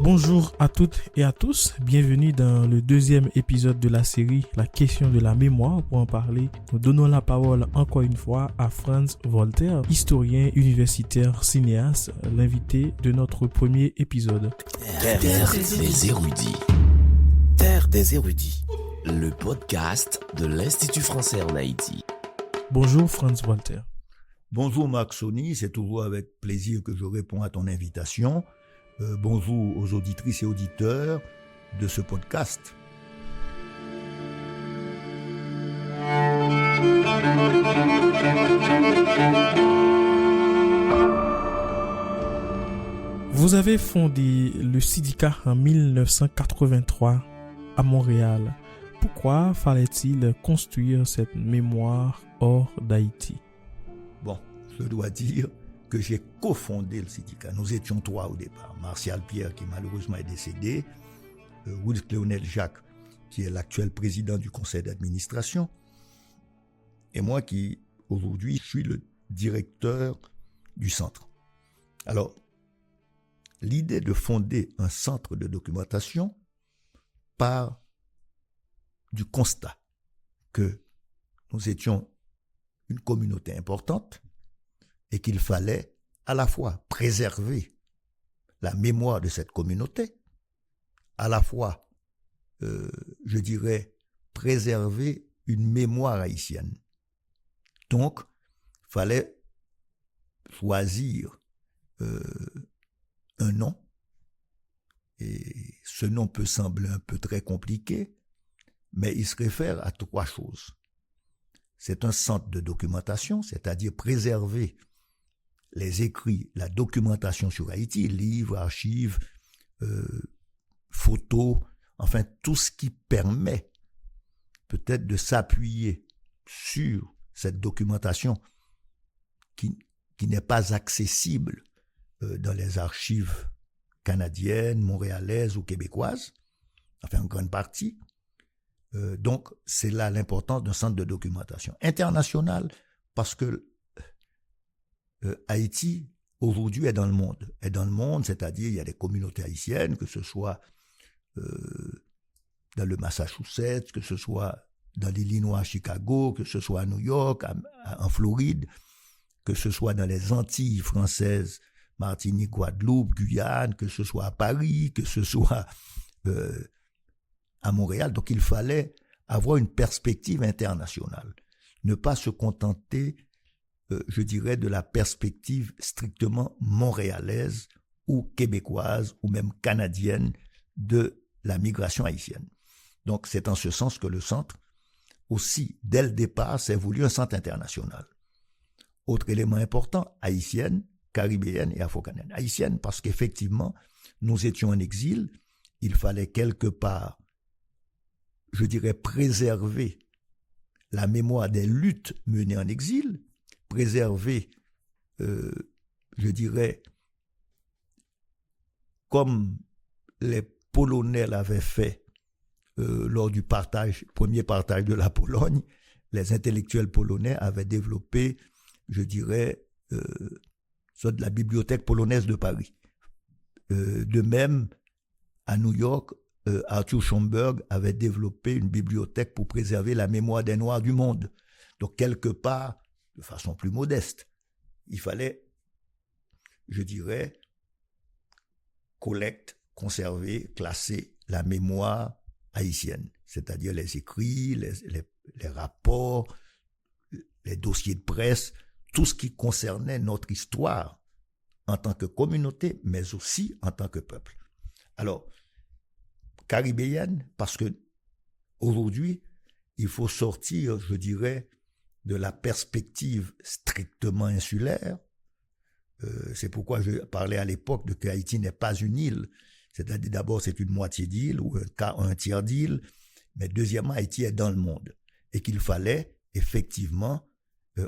Bonjour à toutes et à tous, bienvenue dans le deuxième épisode de la série La question de la mémoire. Pour en parler, nous donnons la parole encore une fois à Franz Walter, historien universitaire cinéaste, l'invité de notre premier épisode. Terre des érudits. Terre des érudits, le podcast de l'Institut français en Haïti. Bonjour Franz Walter. Bonjour Marc Sony, c'est toujours avec plaisir que je réponds à ton invitation. Bonjour aux auditrices et auditeurs de ce podcast. Vous avez fondé le syndicat en 1983 à Montréal. Pourquoi fallait-il construire cette mémoire hors d'Haïti? Bon, je dois dire que j'ai cofondé le syndicat. Nous étions trois au départ. Martial Pierre, qui malheureusement est décédé, Wills Cléonel Jacques, qui est l'actuel président du conseil d'administration, et moi qui, aujourd'hui, suis le directeur du centre. Alors, l'idée de fonder un centre de documentation part du constat que nous étions une communauté importante et qu'il fallait à la fois préserver la mémoire de cette communauté, à la fois, je dirais, préserver une mémoire haïtienne. Donc, il fallait choisir un nom, et ce nom peut sembler un peu très compliqué, mais il se réfère à trois choses. C'est un centre de documentation, c'est-à-dire préserver les écrits, la documentation sur Haïti, livres, archives, photos, enfin tout ce qui permet peut-être de s'appuyer sur cette documentation qui n'est pas accessible dans les archives canadiennes, montréalaises ou québécoises, enfin en grande partie. Donc c'est là l'importance d'un centre de documentation international parce que Haïti, aujourd'hui, est dans le monde. Est dans le monde, c'est-à-dire il y a des communautés haïtiennes, que ce soit dans le Massachusetts, que ce soit dans l'Illinois à Chicago, que ce soit à New York, en Floride, que ce soit dans les Antilles françaises, Martinique, Guadeloupe, Guyane, que ce soit à Paris, que ce soit à Montréal. Donc il fallait avoir une perspective internationale. Ne pas se contenter je dirais, de la perspective strictement montréalaise ou québécoise ou même canadienne de la migration haïtienne. Donc, c'est en ce sens que le centre, aussi, dès le départ, s'est voulu un centre international. Autre élément important, haïtienne, caribéenne et afro-canadienne. Haïtienne parce qu'effectivement, nous étions en exil, il fallait quelque part, je dirais, préserver la mémoire des luttes menées en exil, préserver, je dirais, comme les Polonais l'avaient fait lors du premier partage de la Pologne, les intellectuels polonais avaient développé, je dirais, de la bibliothèque polonaise de Paris. De même, à New York, Arthur Schomburg avait développé une bibliothèque pour préserver la mémoire des Noirs du monde. Donc, quelque part, de façon plus modeste, il fallait, je dirais, conserver, classer la mémoire haïtienne, c'est-à-dire les écrits, les rapports, les dossiers de presse, tout ce qui concernait notre histoire en tant que communauté, mais aussi en tant que peuple. Alors, caribéenne, parce que aujourd'hui, il faut sortir, je dirais, de la perspective strictement insulaire. C'est pourquoi je parlais à l'époque de que Haïti n'est pas une île. C'est-à-dire d'abord c'est une moitié d'île ou un tiers d'île, mais deuxièmement Haïti est dans le monde et qu'il fallait effectivement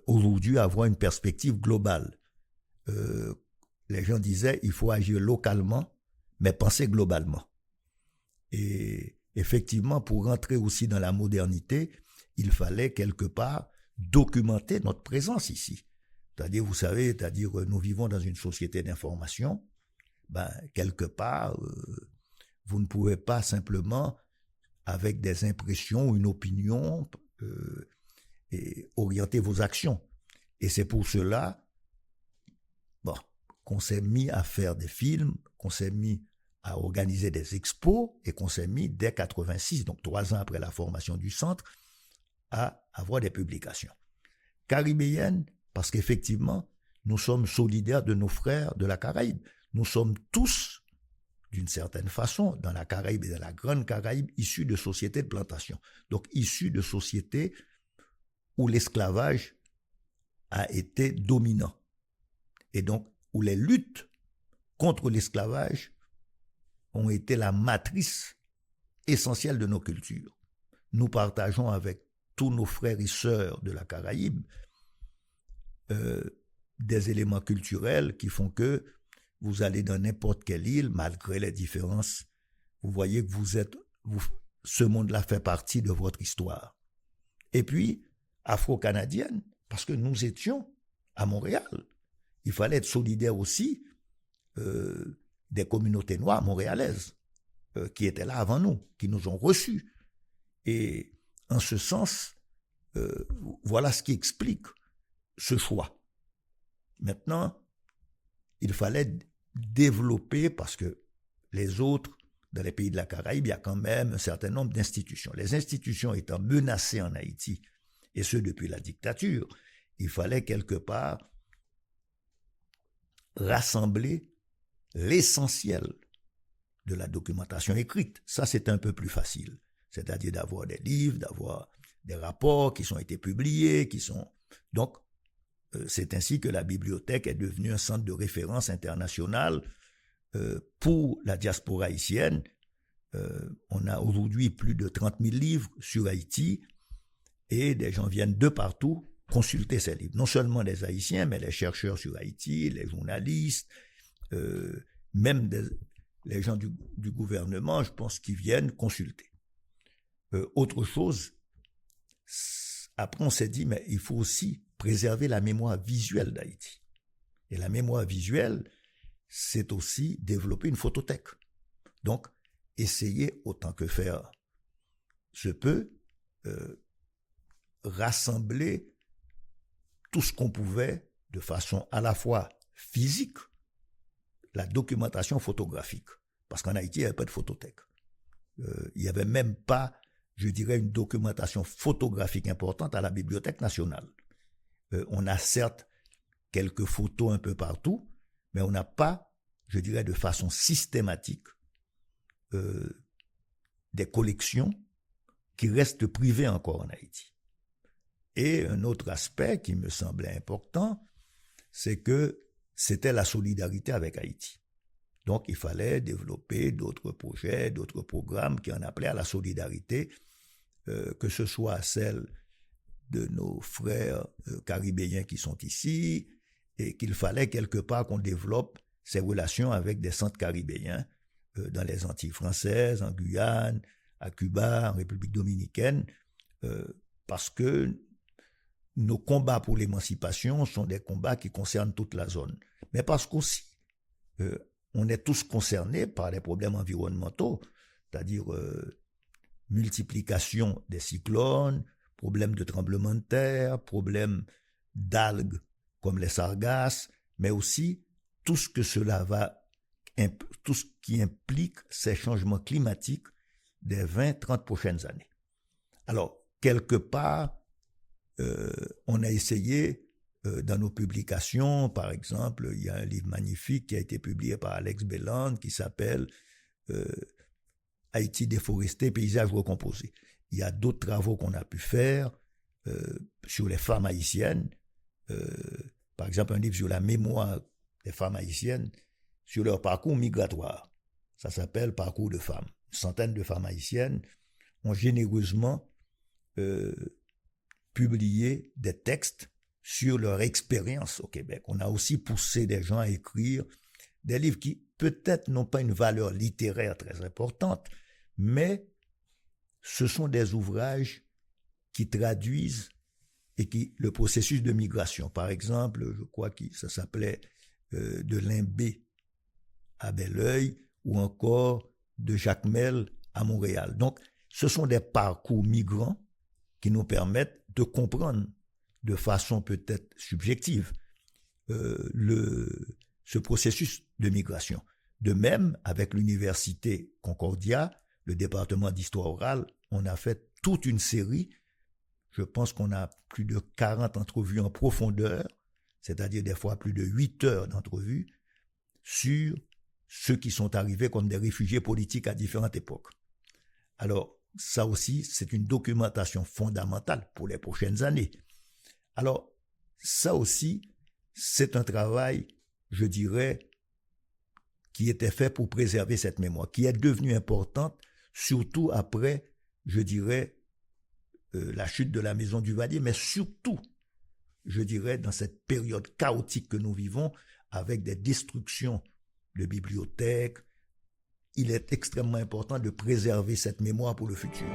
aujourd'hui avoir une perspective globale. Les gens disaient il faut agir localement mais penser globalement. Et effectivement pour rentrer aussi dans la modernité, il fallait quelque part documenter notre présence ici. C'est-à-dire, vous savez, nous vivons dans une société d'information, quelque part, vous ne pouvez pas simplement, avec des impressions ou une opinion, et orienter vos actions. Et c'est pour cela qu'on s'est mis à faire des films, qu'on s'est mis à organiser des expos et qu'on s'est mis dès 86, donc 3 ans après la formation du centre, à avoir des publications. Caribéennes, parce qu'effectivement, nous sommes solidaires de nos frères de la Caraïbe. Nous sommes tous, d'une certaine façon, dans la Caraïbe et dans la Grande Caraïbe, issus de sociétés de plantation. Donc, issus de sociétés où l'esclavage a été dominant. Et donc, où les luttes contre l'esclavage ont été la matrice essentielle de nos cultures. Nous partageons avec tous nos frères et sœurs de la Caraïbe des éléments culturels qui font que vous allez dans n'importe quelle île, malgré les différences, vous voyez que ce monde-là fait partie de votre histoire. Et puis, afro-canadienne, parce que nous étions à Montréal. Il fallait être solidaire aussi des communautés noires montréalaises qui étaient là avant nous, qui nous ont reçus. Et en ce sens, voilà ce qui explique ce choix. Maintenant, il fallait développer, parce que les autres, dans les pays de la Caraïbe, il y a quand même un certain nombre d'institutions. Les institutions étant menacées en Haïti, et ce depuis la dictature, il fallait quelque part rassembler l'essentiel de la documentation écrite. Ça, c'est un peu plus facile. C'est-à-dire d'avoir des livres, d'avoir des rapports qui ont été publiés, Donc, c'est ainsi que la bibliothèque est devenue un centre de référence international pour la diaspora haïtienne. On a aujourd'hui plus de 30 000 livres sur Haïti et des gens viennent de partout consulter ces livres. Non seulement les Haïtiens, mais les chercheurs sur Haïti, les journalistes, même les gens du gouvernement, je pense, qui viennent consulter. Autre chose, après on s'est dit, mais il faut aussi préserver la mémoire visuelle d'Haïti. Et la mémoire visuelle, c'est aussi développer une photothèque. Donc, essayer autant que faire se peut, rassembler tout ce qu'on pouvait de façon à la fois physique, la documentation photographique. Parce qu'en Haïti, il n'y avait pas de photothèque. Il n'y avait même pas, je dirais, une documentation photographique importante à la Bibliothèque nationale. On a certes quelques photos un peu partout, mais on n'a pas, je dirais, de façon systématique, des collections qui restent privées encore en Haïti. Et un autre aspect qui me semblait important, c'est que c'était la solidarité avec Haïti. Donc, il fallait développer d'autres projets, d'autres programmes qui en appelaient à la solidarité, que ce soit celle de nos frères caribéens qui sont ici, et qu'il fallait quelque part qu'on développe ces relations avec des centres caribéens dans les Antilles françaises, en Guyane, à Cuba, en République dominicaine, parce que nos combats pour l'émancipation sont des combats qui concernent toute la zone. Mais parce qu'aussi, on est tous concernés par les problèmes environnementaux, c'est-à-dire multiplication des cyclones, problèmes de tremblements de terre, problèmes d'algues comme les sargasses, mais aussi tout ce qui implique ces changements climatiques des 20-30 prochaines années. Alors, quelque part, on a essayé dans nos publications, par exemple, il y a un livre magnifique qui a été publié par Alex Belland qui s'appelle Haïti déforesté, paysages recomposés. Il y a d'autres travaux qu'on a pu faire sur les femmes haïtiennes, par exemple un livre sur la mémoire des femmes haïtiennes, sur leur parcours migratoire. Ça s'appelle Parcours de femmes. Une centaine de femmes haïtiennes ont généreusement publié des textes sur leur expérience au Québec. On a aussi poussé des gens à écrire des livres qui peut-être n'ont pas une valeur littéraire très importante, mais ce sont des ouvrages qui traduisent le processus de migration. Par exemple, je crois que ça s'appelait De Limbé à Belleuil, ou encore de Jacmel à Montréal. Donc, ce sont des parcours migrants qui nous permettent de comprendre de façon peut-être subjective ce processus de migration. De même, avec l'Université Concordia, le département d'histoire orale, on a fait toute une série, je pense qu'on a plus de 40 entrevues en profondeur, c'est-à-dire des fois plus de 8 heures d'entrevues, sur ceux qui sont arrivés comme des réfugiés politiques à différentes époques. Alors, ça aussi, c'est une documentation fondamentale pour les prochaines années. Alors, ça aussi, c'est un travail, je dirais, qui était fait pour préserver cette mémoire, qui est devenue importante, surtout après, je dirais, la chute de la Maison du Valier, mais surtout, je dirais, dans cette période chaotique que nous vivons, avec des destructions de bibliothèques, il est extrêmement important de préserver cette mémoire pour le futur.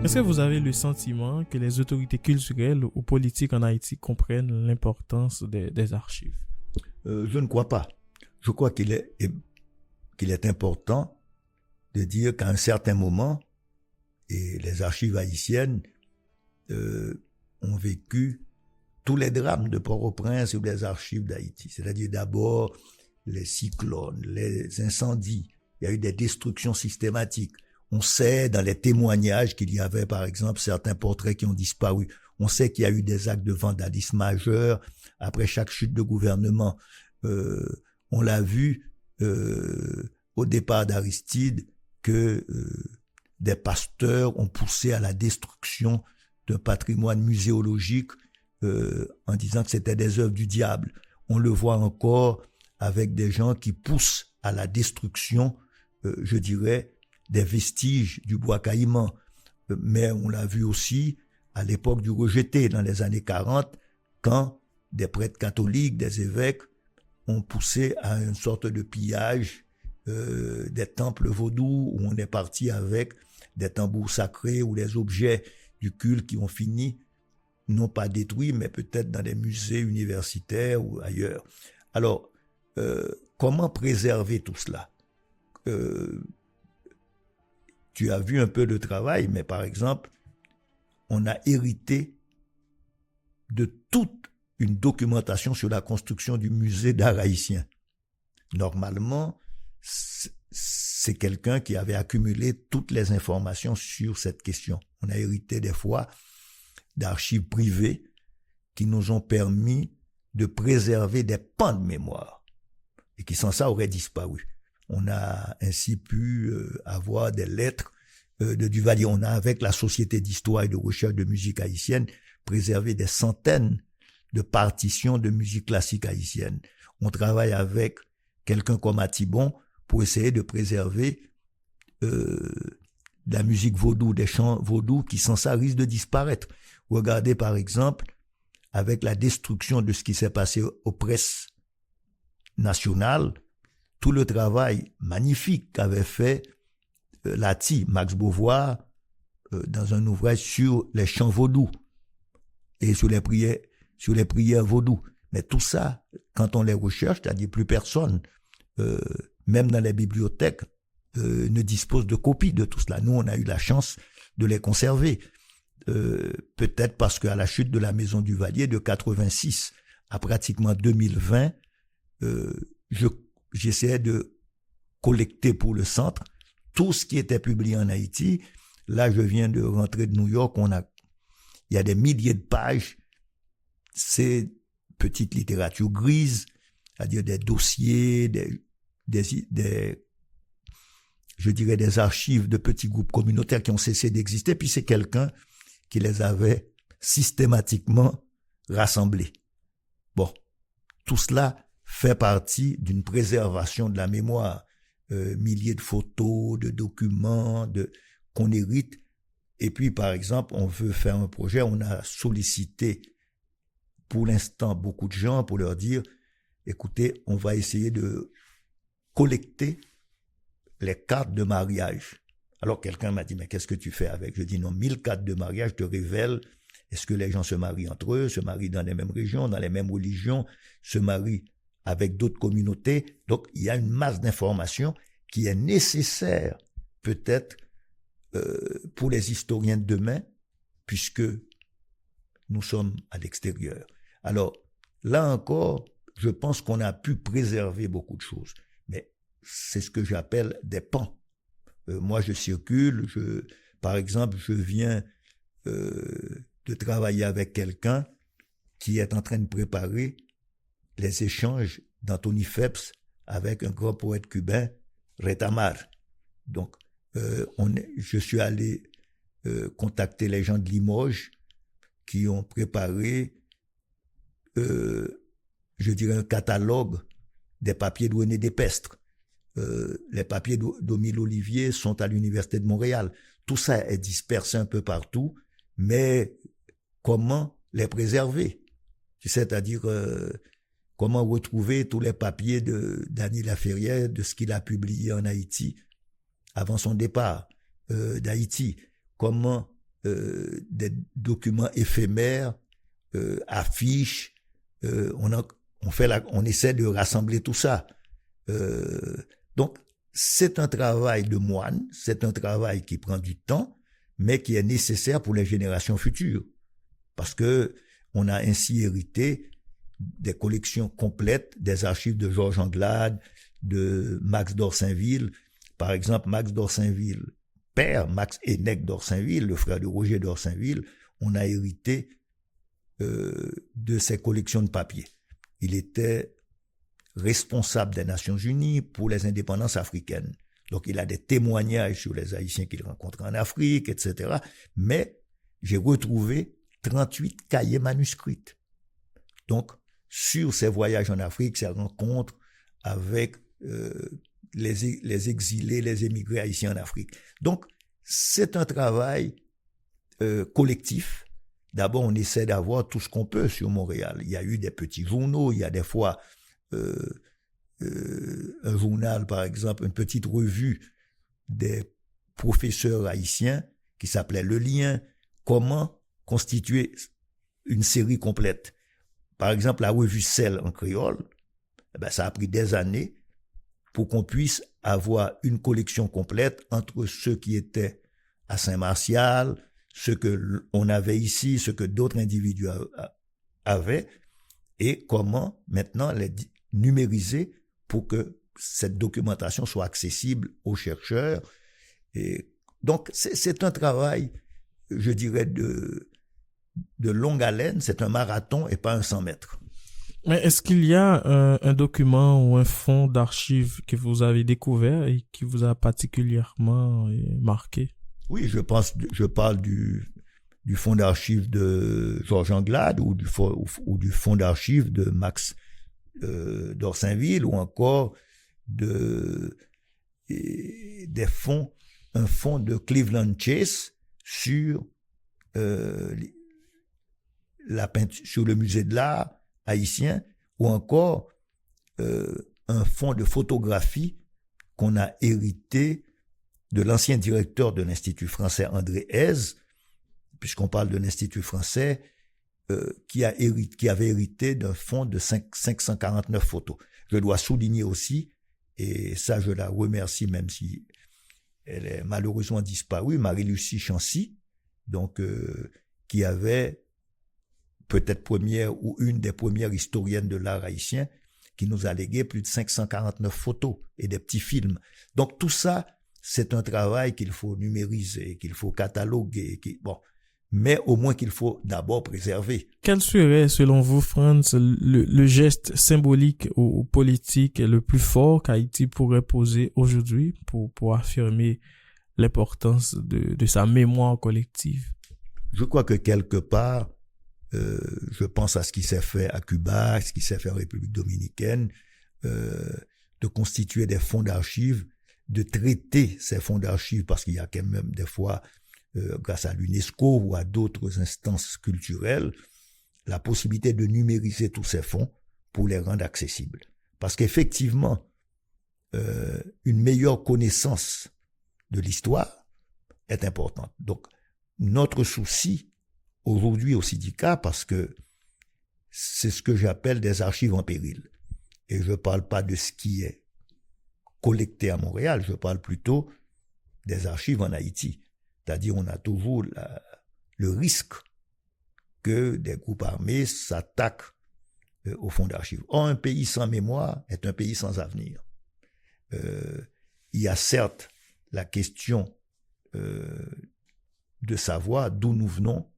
Est-ce que vous avez le sentiment que les autorités culturelles ou politiques en Haïti comprennent l'importance des archives? Je ne crois pas. Je crois qu'il est important de dire qu'à un certain moment, et les archives haïtiennes ont vécu tous les drames de Port-au-Prince ou des archives d'Haïti. C'est-à-dire d'abord les cyclones, les incendies. Il y a eu des destructions systématiques. On sait dans les témoignages qu'il y avait, par exemple, certains portraits qui ont disparu. On sait qu'il y a eu des actes de vandalisme majeurs après chaque chute de gouvernement. On l'a vu au départ d'Aristide que des pasteurs ont poussé à la destruction d'un patrimoine muséologique en disant que c'était des œuvres du diable. On le voit encore avec des gens qui poussent à la destruction, je dirais, des vestiges du bois caïman. Mais on l'a vu aussi à l'époque du rejeté, dans les années 40, quand des prêtres catholiques, des évêques, ont poussé à une sorte de pillage des temples vaudous, où on est parti avec des tambours sacrés ou des objets du culte qui ont fini, non pas détruits, mais peut-être dans des musées universitaires ou ailleurs. Alors, comment préserver tout cela? Tu as vu un peu le travail, mais par exemple, on a hérité de toute une documentation sur la construction du musée d'art haïtien. Normalement, c'est quelqu'un qui avait accumulé toutes les informations sur cette question. On a hérité des fois d'archives privées qui nous ont permis de préserver des pans de mémoire et qui sans ça auraient disparu. On a ainsi pu avoir des lettres de Duvalier. On a, avec la Société d'histoire et de recherche de musique haïtienne, préservé des centaines de partitions de musique classique haïtienne. On travaille avec quelqu'un comme Atibon pour essayer de préserver de la musique vaudou, des chants vaudous qui sans ça risquent de disparaître. Regardez par exemple, avec la destruction de ce qui s'est passé aux presses nationales, tout le travail magnifique qu'avait fait Lati, Max Beauvoir, dans un ouvrage sur les chants vaudous et sur les prières vaudous. Mais tout ça, quand on les recherche, c'est-à-dire plus personne, même dans les bibliothèques, ne dispose de copies de tout cela. Nous, on a eu la chance de les conserver. Peut-être parce qu'à la chute de la Maison du Valier de 86 à pratiquement 2020, j'essayais de collecter pour le centre tout ce qui était publié en Haïti. Là, je viens de rentrer de New York, il y a des milliers de pages. C'est petite littérature grise, c'est-à-dire des dossiers, je dirais des archives de petits groupes communautaires qui ont cessé d'exister, puis c'est quelqu'un qui les avait systématiquement rassemblés. Bon, tout cela fait partie d'une préservation de la mémoire. Milliers de photos, de documents qu'on hérite. Et puis, par exemple, on veut faire un projet, on a sollicité pour l'instant beaucoup de gens pour leur dire, écoutez, on va essayer de collecter les cartes de mariage. Alors quelqu'un m'a dit, mais qu'est-ce que tu fais avec? Je dis non, 1000 cartes de mariage te révèlent Est-ce que les gens se marient entre eux, se marient dans les mêmes régions, dans les mêmes religions, se marient avec d'autres communautés? Donc, il y a une masse d'informations qui est nécessaire, peut-être, pour les historiens de demain, puisque nous sommes à l'extérieur. Alors, là encore, je pense qu'on a pu préserver beaucoup de choses. Mais c'est ce que j'appelle des pans. Moi, je circule, par exemple, je viens de travailler avec quelqu'un qui est en train de préparer les échanges d'Anthony Phelps avec un grand poète cubain, Retamar. Donc, je suis allé contacter les gens de Limoges qui ont préparé, je dirais, un catalogue des papiers de René Despestre. Les papiers d'Omile Olivier sont à l'Université de Montréal. Tout ça est dispersé un peu partout, mais comment les préserver? C'est-à-dire, comment retrouver tous les papiers de Dany Laferrière, de ce qu'il a publié en Haïti avant son départ d'Haïti? Comment des documents éphémères, affiches, on essaie de rassembler tout ça. Donc, c'est un travail de moine, c'est un travail qui prend du temps, mais qui est nécessaire pour les générations futures. Parce que on a ainsi hérité des collections complètes des archives de Georges Anglade, de Max d'Orsainville. Par exemple, Max d'Orsainville, père, Max Hénec d'Orsainville, le frère de Roger d'Orsainville, on a hérité de ses collections de papier. Il était responsable des Nations Unies pour les indépendances africaines. Donc, il a des témoignages sur les Haïtiens qu'il rencontre en Afrique, etc. Mais j'ai retrouvé 38 cahiers manuscrits. Donc, sur ses voyages en Afrique, ses rencontres avec les exilés, les émigrés haïtiens en Afrique. Donc, c'est un travail collectif. D'abord, on essaie d'avoir tout ce qu'on peut sur Montréal. Il y a eu des petits journaux, il y a des fois un journal, par exemple, une petite revue des professeurs haïtiens qui s'appelait Le Lien. Comment constituer une série complète? Par exemple, la revue Celle en créole, ça a pris des années pour qu'on puisse avoir une collection complète entre ceux qui étaient à Saint-Martial, ce que on avait ici, ce que d'autres individus avaient, et comment maintenant les numériser pour que cette documentation soit accessible aux chercheurs. Et donc, c'est un travail, je dirais, de longue haleine, c'est un marathon et pas un 100 mètres. Mais est-ce qu'il y a un document ou un fonds d'archives que vous avez découvert et qui vous a particulièrement marqué? Oui, je parle du fonds d'archives de Georges Anglade ou du fonds d'archives de Max d'Orsainville, ou encore un fonds de Cleveland Chase sur la peinture, sur le musée de l'art haïtien, ou encore un fonds de photographie qu'on a hérité de l'ancien directeur de l'Institut français André Hez, puisqu'on parle de l'Institut français, qui avait hérité d'un fonds de 549 photos. Je dois souligner aussi, et ça je la remercie même si elle est malheureusement disparue, Marie-Lucie Chancy, donc qui avait peut-être première ou une des premières historiennes de l'art haïtien, qui nous a légué plus de 549 photos et des petits films. Donc tout ça, c'est un travail qu'il faut numériser, qu'il faut cataloguer, mais au moins qu'il faut d'abord préserver. Quel serait, selon vous, Frantz, le geste symbolique ou politique le plus fort qu'Haïti pourrait poser aujourd'hui pour affirmer l'importance de sa mémoire collective? Je crois que quelque part, je pense à ce qui s'est fait à Cuba, ce qui s'est fait en République dominicaine, de constituer des fonds d'archives, de traiter ces fonds d'archives, parce qu'il y a quand même des fois, grâce à l'UNESCO ou à d'autres instances culturelles, la possibilité de numériser tous ces fonds pour les rendre accessibles. Parce qu'effectivement, une meilleure connaissance de l'histoire est importante. Donc, notre souci aujourd'hui au syndicat parce que c'est ce que j'appelle des archives en péril. Et je ne parle pas de ce qui est collecté à Montréal, je parle plutôt des archives en Haïti. C'est-à-dire on a toujours le risque que des groupes armés s'attaquent au fonds d'archives. Or, un pays sans mémoire est un pays sans avenir. Il y a certes la question de savoir d'où nous venons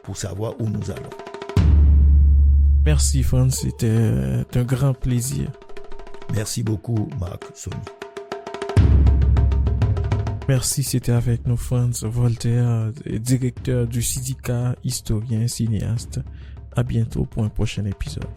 pour savoir où nous allons. Merci Franz, c'était un grand plaisir. Merci beaucoup Marc, Sonny. Merci, c'était avec nous Franz Voltaire, directeur du syndicat, historien, cinéaste. À bientôt pour un prochain épisode.